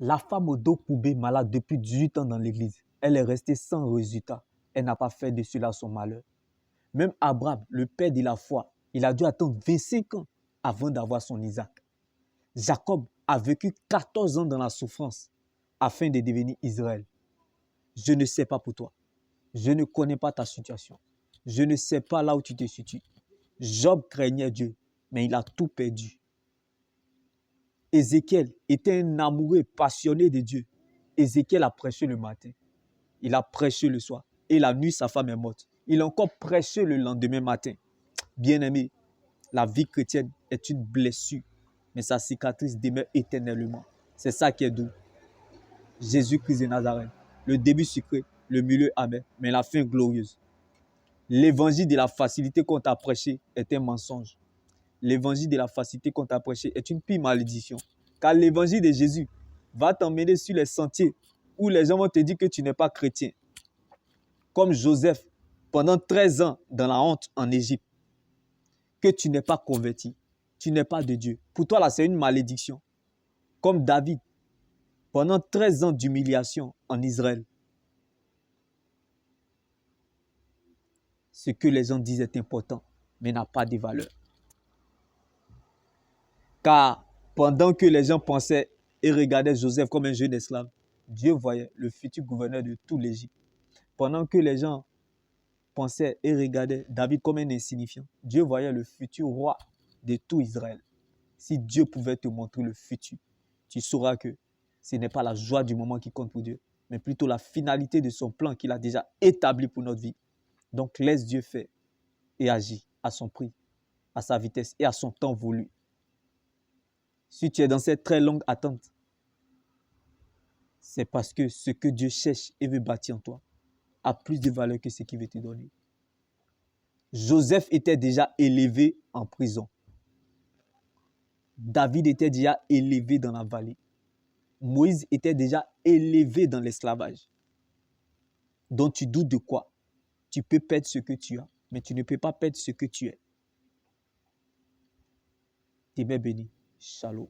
La femme au dos courbé, malade depuis 18 ans dans l'église, elle est restée sans résultat. Elle n'a pas fait de cela son malheur. Même Abraham, le père de la foi, il a dû attendre 25 ans avant d'avoir son Isaac. Jacob a vécu 14 ans dans la souffrance afin de devenir Israël. Je ne sais pas pour toi. Je ne connais pas ta situation. Je ne sais pas là où tu te situes. Job craignait Dieu, mais il a tout perdu. Ézéchiel était un amoureux passionné de Dieu. Ézéchiel a prêché le matin. Il a prêché le soir. Et la nuit, sa femme est morte. Il a encore prêché le lendemain matin. Bien-aimé, la vie chrétienne est une blessure, mais sa cicatrice demeure éternellement. C'est ça qui est doux. Jésus-Christ de Nazareth, le début sucré, le milieu amer, mais la fin glorieuse. L'évangile de la facilité qu'on t'a prêché est un mensonge. L'évangile de la facilité qu'on t'a prêché est une pire malédiction. Car l'évangile de Jésus va t'emmener sur les sentiers où les gens vont te dire que tu n'es pas chrétien. Comme Joseph, pendant 13 ans dans la honte en Égypte, que tu n'es pas converti, tu n'es pas de Dieu. Pour toi, là, c'est une malédiction. Comme David, pendant 13 ans d'humiliation en Israël. Ce que les gens disent est important, mais n'a pas de valeur. Car pendant que les gens pensaient et regardaient Joseph comme un jeune esclave, Dieu voyait le futur gouverneur de tout l'Égypte. Pendant que les gens pensaient et regardaient David comme un insignifiant, Dieu voyait le futur roi de tout Israël. Si Dieu pouvait te montrer le futur, tu sauras que ce n'est pas la joie du moment qui compte pour Dieu, mais plutôt la finalité de son plan qu'il a déjà établi pour notre vie. Donc laisse Dieu faire et agir à son prix, à sa vitesse et à son temps voulu. Si tu es dans cette très longue attente, c'est parce que ce que Dieu cherche et veut bâtir en toi a plus de valeur que ce qu'il veut te donner. Joseph était déjà élevé en prison. David était déjà élevé dans la vallée. Moïse était déjà élevé dans l'esclavage. Donc tu doutes de quoi? Tu peux perdre ce que tu as, mais tu ne peux pas perdre ce que tu es. T'es bien béni. Shalom.